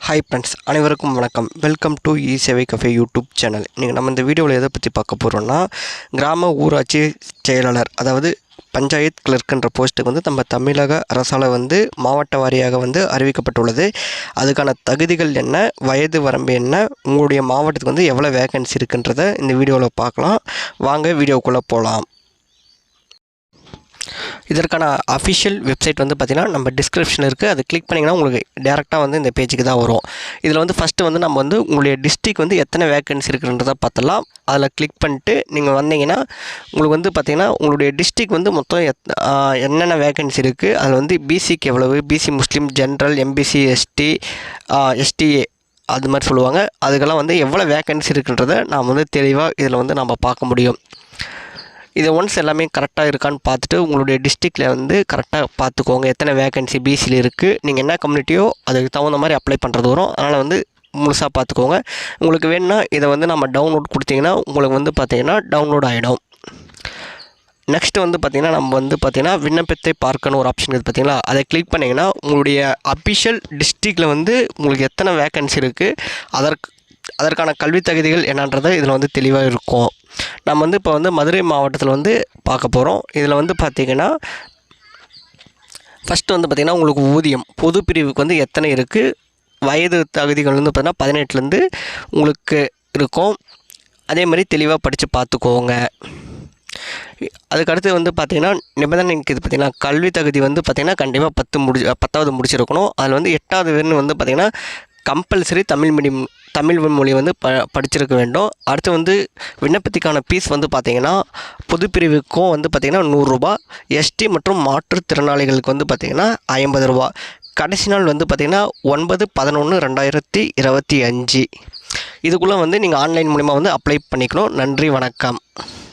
Hi friends, அனைவருக்கும் வணக்கம். Welcome to e-Sevai cafe YouTube channel. நீங்கள் நம்ம இந்த வீடியோவில் எதை பற்றி பார்க்க போகிறோன்னா, கிராம ஊராட்சி செயலாளர், அதாவது பஞ்சாயத் கிளர்க்குன்ற போஸ்ட்டுக்கு வந்து நம்ம தமிழக அரசால் வந்து மாவட்ட வாரியாக வந்து அறிவிக்கப்பட்டுள்ளது. அதுக்கான தகுதிகள் என்ன, வயது வரம்பு என்ன, உங்களுடைய மாவட்டத்துக்கு வந்து எவ்வளோ வேகன்சி இருக்குன்றதை இந்த வீடியோவில் பார்க்கலாம். வாங்க வீடியோக்குள்ளே போகலாம். இதற்கான அஃபிஷியல் வெப்சைட் வந்து பார்த்திங்கன்னா நம்ம டிஸ்கிரிப்ஷனில் இருக்குது. அது கிளிக் பண்ணிங்கன்னா உங்களுக்கு டேரெக்டாக வந்து இந்த பேஜுக்கு தான் வரும். இதில் வந்து ஃபஸ்ட்டு வந்து நம்ம வந்து உங்களுடைய டிஸ்ட்ரிக் வந்து எத்தனை வேகன்சி இருக்குன்றதை பார்த்துலாம். அதில் கிளிக் பண்ணிட்டு நீங்கள் வந்தீங்கன்னா உங்களுக்கு வந்து பார்த்திங்கன்னா உங்களுடைய டிஸ்ட்ரிக் வந்து மொத்தம் என்னென்ன வேகன்சி இருக்குது, அதில் வந்து பிசிக்கு எவ்வளவு, பிசி முஸ்லீம், ஜென்ரல், எம்பிசி, எஸ்டி, எஸ்டிஏ அது மாதிரி சொல்லுவாங்க. அதுக்கெல்லாம் வந்து எவ்வளோ வேகன்சி இருக்குன்றதை நாம் வந்து தெளிவாக இதில் வந்து நம்ம பார்க்க முடியும். இதை ஒன்ஸ் எல்லாமே கரெக்டாக இருக்கான்னு பார்த்துட்டு உங்களுடைய டிஸ்ட்ரிக்டில் வந்து கரெக்டாக பார்த்துக்கோங்க. எத்தனை வேகன்சி பிசியில் இருக்குது, நீங்கள் என்ன கம்யூனிட்டியோ அதுக்கு தகுந்த மாதிரி அப்ளை பண்ணுறது வரும். அதனால் வந்து முழுசாக பார்த்துக்கோங்க. உங்களுக்கு வேணும்னா இதை வந்து நம்ம டவுன்லோட் கொடுத்தீங்கன்னா உங்களுக்கு வந்து பார்த்திங்கன்னா டவுன்லோட் ஆகிடும். நெக்ஸ்ட்டு வந்து பார்த்திங்கன்னா நம்ம வந்து பார்த்திங்கன்னா விண்ணப்பத்தை பார்க்கணும் ஒரு ஆப்ஷன் இருக்குது பார்த்திங்களா, அதை கிளிக் பண்ணிங்கன்னா உங்களுடைய அஃபிஷியல் டிஸ்ட்ரிக்டில் வந்து உங்களுக்கு எத்தனை வேகன்சி இருக்குது, அதற்கான கல்வி தகுதிகள் என்னன்றதை இதில் வந்து தெளிவாக இருக்கும். நம்ம வந்து இப்போ வந்து மதுரை மாவட்டத்தில் வந்து பார்க்க போகிறோம். இதில் வந்து பார்த்திங்கன்னா ஃபஸ்ட்டு வந்து பார்த்திங்கன்னா உங்களுக்கு ஊதியம் பொது பிரிவுக்கு வந்து எத்தனை இருக்குது, வயது தகுதிகள் வந்து பார்த்திங்கன்னா 18லேருந்து உங்களுக்கு இருக்கும். அதே மாதிரி தெளிவாக படித்து பார்த்துக்கோங்க. அதுக்கடுத்து வந்து பார்த்திங்கன்னா நிபந்தனைக்கு இது பார்த்திங்கன்னா கல்வி தகுதி வந்து பார்த்திங்கன்னா கண்டிப்பாக 10வது முடிச்சிருக்கணும். அதில் வந்து 8வது வேணும்னு வந்து பார்த்திங்கன்னா கம்பல்சரி தமிழ் மொழி வந்து படிச்சிருக்க வேண்டும். அடுத்து வந்து விண்ணப்பத்துக்கான ஃபீஸ் வந்து பார்த்திங்கன்னா பொது பிரிவுக்கும் வந்து பார்த்திங்கன்னா 100 ரூபா, எஸ்டி மற்றும் மாற்றுத்திறனாளிகளுக்கு வந்து பார்த்திங்கன்னா 50 ரூபா. கடைசி நாள் வந்து பார்த்திங்கன்னா 9/11/2025. இதுக்குள்ளே வந்து நீங்கள் ஆன்லைன் மூலிமா வந்து அப்ளை பண்ணிக்கணும். நன்றி, வணக்கம்.